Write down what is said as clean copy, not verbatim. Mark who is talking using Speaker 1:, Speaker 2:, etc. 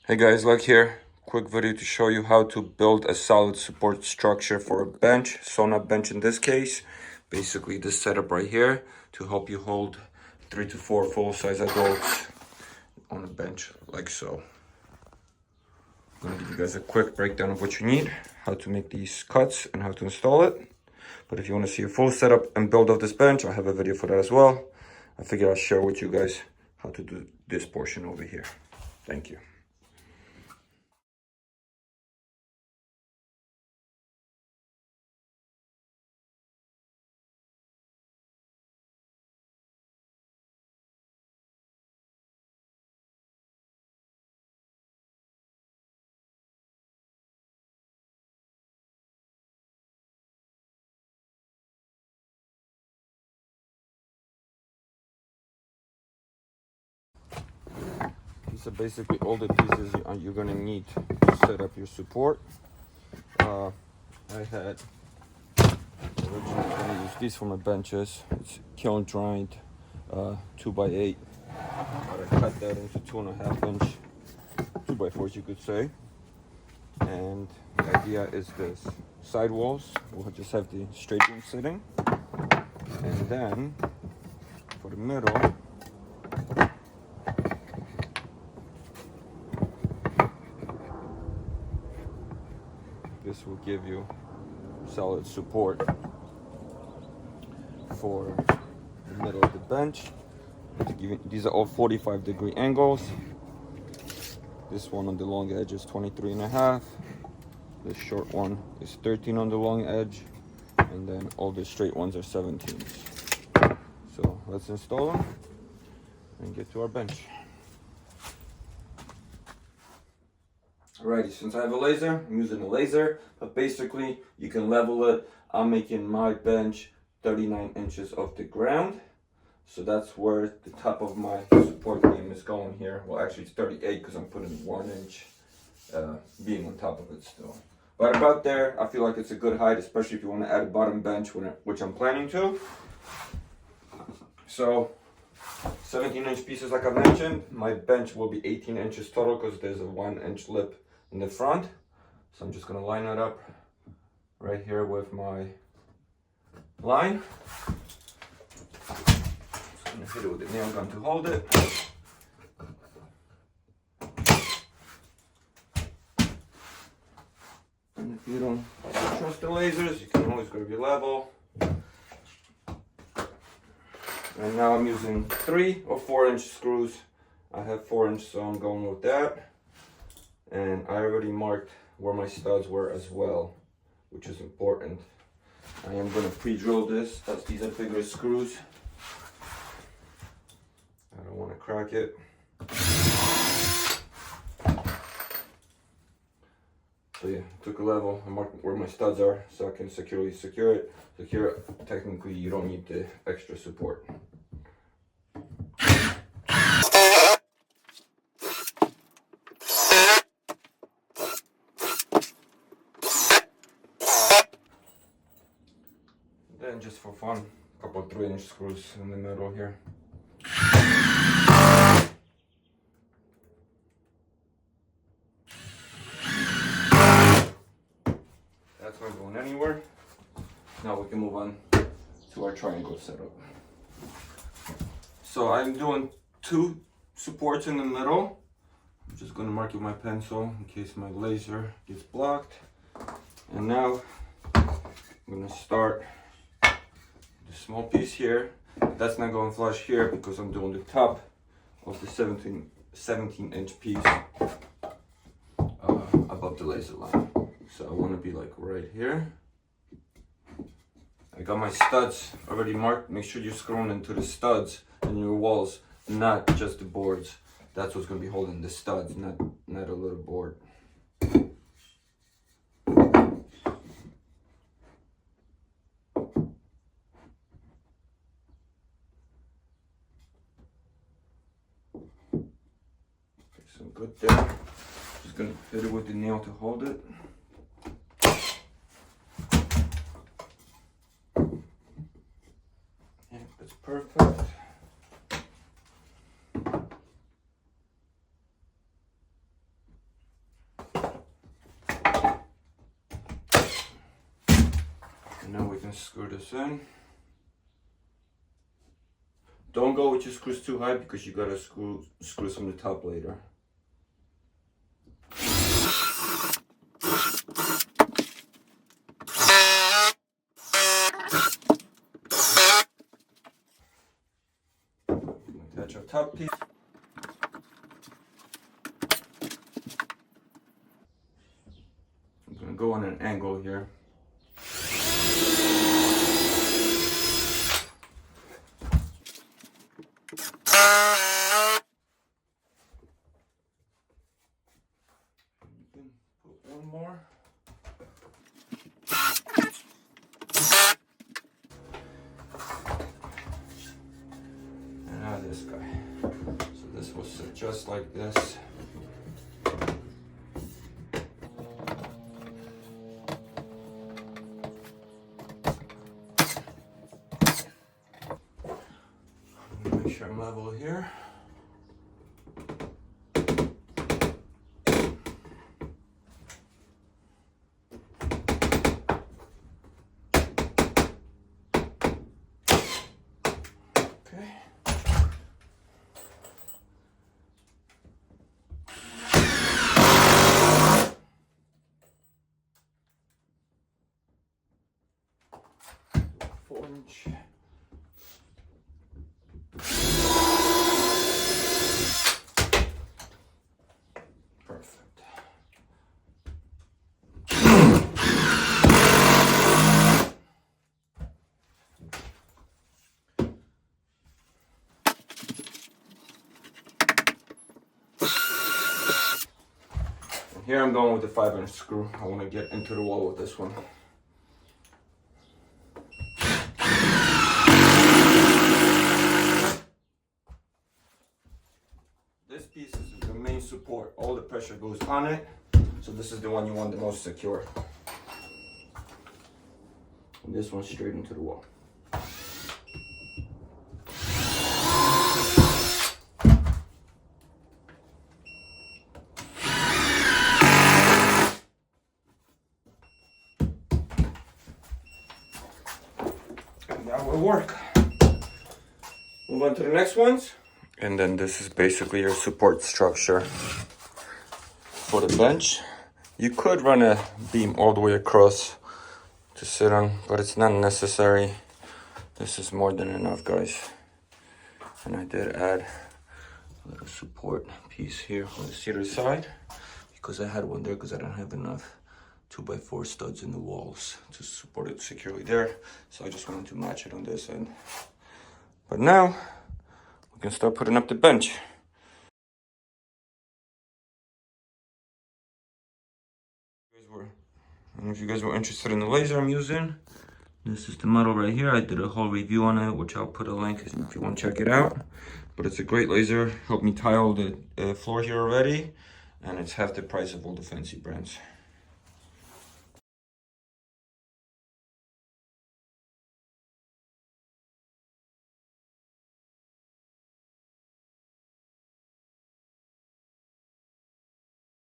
Speaker 1: Hey guys, LechK here. Quick video to show you how to build a solid support structure for a bench, sauna bench in this case. Basically this setup right here to help you hold 3 to 4 full-size adults on a bench like so. I'm gonna give you guys a quick breakdown of what you need, how to make these cuts and how to install it. But if you want to see a full setup and build of this bench, I have a video for that as well. I figured I'll share with you guys how to do this portion over here. Thank you. These are basically all the pieces you're gonna need to set up your support. I had originally gonna use these for my benches. It's kiln dried 2x8. I cut that into 2.5 inch 2x4s, you could say. And the idea is this: side walls will just have the straight beam sitting, and then for the middle, this will give you solid support for the middle of the bench. These are all 45-degree angles. This one on the long edge is 23.5. This short one is 13 on the long edge, and then all the straight ones are 17s. So let's install them and get to our bench. Alrighty, since I have a laser, I'm using a laser, but basically you can level it. I'm making my bench 39 inches off the ground. So that's where the top of my support beam is going here. Well, actually it's 38 because I'm putting 1 inch beam on top of it still. But about there, I feel like it's a good height, especially if you want to add a bottom bench, which I'm planning to. So 17-inch pieces like I mentioned. My bench will be 18 inches total because there's a 1-inch lip in the front. So I'm just going to line it up right here with my line. I'm gonna hit it with the nail gun to hold it. And if you don't trust the lasers, you can always go to your level. And now I'm using 3 or 4-inch screws. I have 4-inch, so I'm going with that. And I already marked where my studs were as well, which is important. I am gonna pre-drill this, as these are bigger screws. I don't want to crack it. So yeah, took a level, I marked where my studs are so I can securely secure it. So here, technically, you don't need the extra support. Then just for fun, a couple of 3-inch screws in the middle here. That's not going anywhere. Now we can move on to our triangle setup. So I'm doing 2 supports in the middle. I'm just going to mark it with my pencil in case my laser gets blocked. And now I'm going to start the small piece here. That's not going flush here because I'm doing the top of the 17-inch piece above the laser line. So I want to be like right here. I got my studs already marked. Make sure you're screwing into the studs in your walls, not just the boards. That's what's going to be holding the studs, not a little board. So good there. Just gonna hit it with the nail to hold it. Yeah, that's perfect. gonna screw this in. Don't go with your screws too high because you gotta screw from the top later. Attach our top piece. I'm gonna go on an angle here. Put one more. And now this guy. So this will sit just like this. Make sure I'm level here. Okay. Forge. Perfect. And here I'm going with the 5-inch screw. I want to get into the wall with this one. This piece is the main support. All the pressure goes on it. So this is the one you want the most secure. And this one straight into the wall. And that will work. Move on to the next ones. And then this is basically your support structure for the bench. You could run a beam all the way across to sit on, but it's not necessary. This is more than enough, guys. And I did add a little support piece here on the cedar side because I had one there because I don't have enough 2x4 studs in the walls to support it securely there. So I just wanted to match it on this end. But now we can start putting up the bench. I don't know if you guys were interested in the laser I'm using. This is the model right here. I did a whole review on it, which I'll put a link if you want to check it out. But it's a great laser. Helped me tile the floor here already. And it's half the price of all the fancy brands.